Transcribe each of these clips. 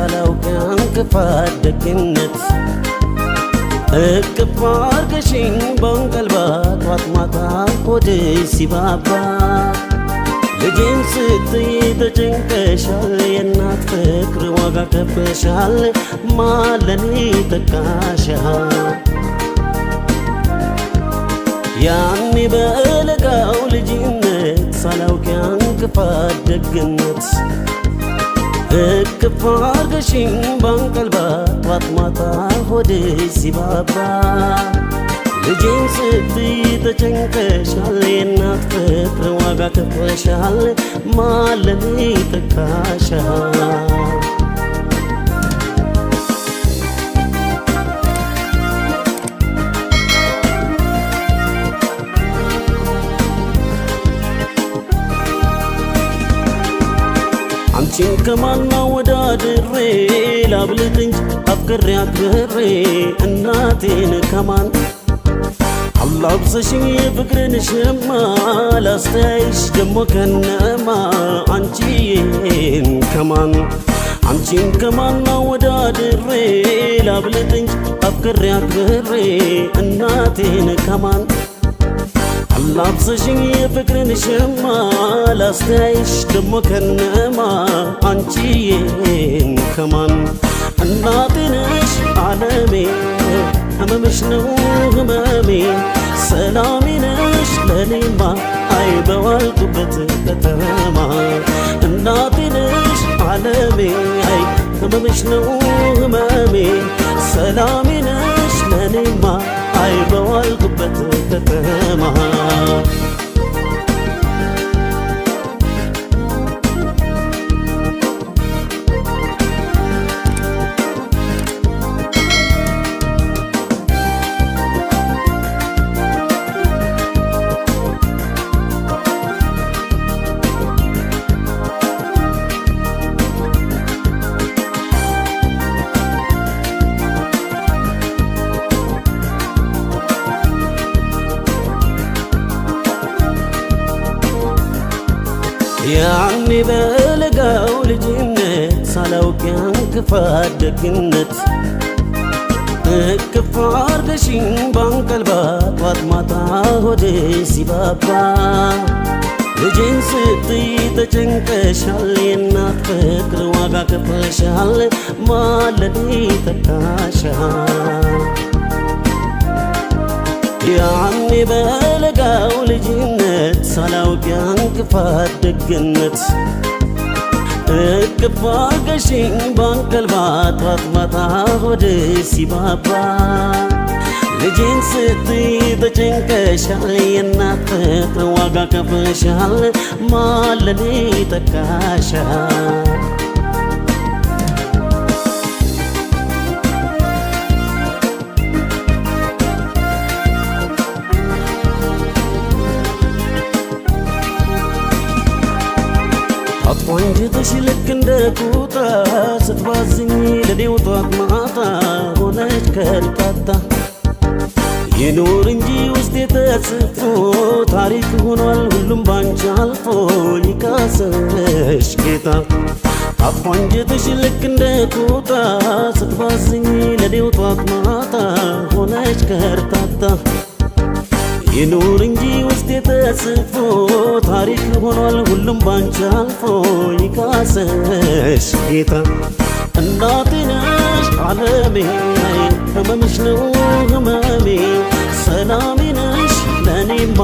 ሳላውቅ እንክፋት ደግነት እቅፍ አርገሽኝ በንቀልባ ጧት ማታ ሆድሽ ሲባባ ልጄን ስትይ ተጨንቀሻል የእናት ፍቅር ዋጋ ከፍለሻል ማለኔ ተካሻል ያኔ በለጋው ልጅነት ሳላውቅ እንክፋት ደግነት እቅፍ አርገሽኝ በንቀልባ ጧት ማታ ሆድሽ ሲባባ ልጄን ስትይ ተጨንቀሻል የእናት ፍቅር ዋጋ ከፍለሻል ማለኔ ተካሻል አንቺን ከማና ወዳድሬ ላብልጥ እንጂ አፍቅሬ አክብሬ እናቴን ከማን አላብሰሽኝ የፍቅርን ሸማ ላስተያይሽ ደሞ ከነማ አንቺን ከማን አንቺን ከማና ወዳድሬ ላብልጥ እንጂ አፍቅሬ አክብሬ እናቴን ከማን አላብሰሽኝ የፍቅርን ሸማ ላስተያይሽ ደሞ ከነማ አንቺን ከማን እናቴ ነሽ ዓለሜ ህመምሽ ነው ህመሜ ሰላሜ ነሽ ለኔማ አይ በዋልኩበት ከተማ እናቴ ነሽ ዓለሜ አይ ህመምሽ ነው ህመሜ ሰላሜ ነሽ ለኔማ አይ በዋልኩበት ከተማ ያኔ በለጋው ልጅነት ሳላውቅ እንክፋት ደግነት እቅፍ አርገሽኝ በንቀልባ ጧት ማታ ሆድሽ ሲባባ ልጄን ስትይ ተጨንቀሻል የእናት ፍቅር ዋጋ ከፍለሻል ማለኔ ተካሻል ያኔ በለጋው ልጅነት ሳላውቅ እንክፋት ደግነት እቅፍ አርገሽኝ በንቀልባ ጧት ማታ ሆድሽ ሲባባ ልጄን ስትይ ተጨንቀሻል የእናት ፍቅር ዋጋ ከፍለሻል ማለኔ ተካሻል አንጀትሽ ልክ እንደ ኩታ ስትባዝኝ ለኔው ጧት ማታ ሆነች ከርታታ ይኑር እንጂ ውስጤ ተጽፎ ታሪክ ሆኗል ሁሉም ባንቺ አልፎ ይካሰሽ ጌታ አንጀትሽ ልክ እንደ ኩታ ስትባዝኝ ለኔው ጧት ማታ ሆነች ከርታታ ይኑር እንጂ ውስጤ ተጽፎ ታሪክ ሆኗል ሁሉም ባንቺ አልፎ ይካሰሽ ጌታ እናቴ ነሽ ዓለሜ ህመምሽ ነው ህመሜ ሰላሜ ነሽ ለኔማ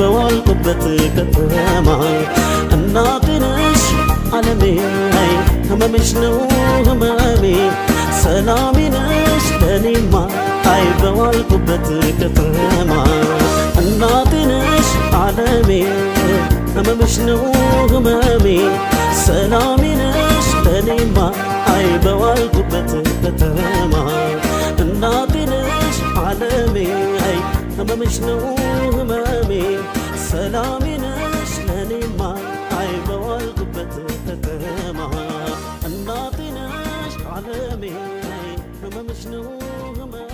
በዋልኩበት ከተማ እናቴ ነሽ ዓለሜ ህመምሽ ነው ህመሜ ሰላሜ ነሽ ለኔማ በዋልኩበት ከተማ እናቴ ነሽ ዓለሜ ህመምሽ ነው ህመሜ ሰላሜ ነሽ ለኔማ በዋልኩበት ከተማ እናቴ ነሽ ዓለሜ ህመምሽ ነው ህመሜ ሰላሜ ነሽ ለኔማ በዋልኩበት ከተማ እናቴ ነሽ ዓለሜ ህመምሽ ነው ህመሜ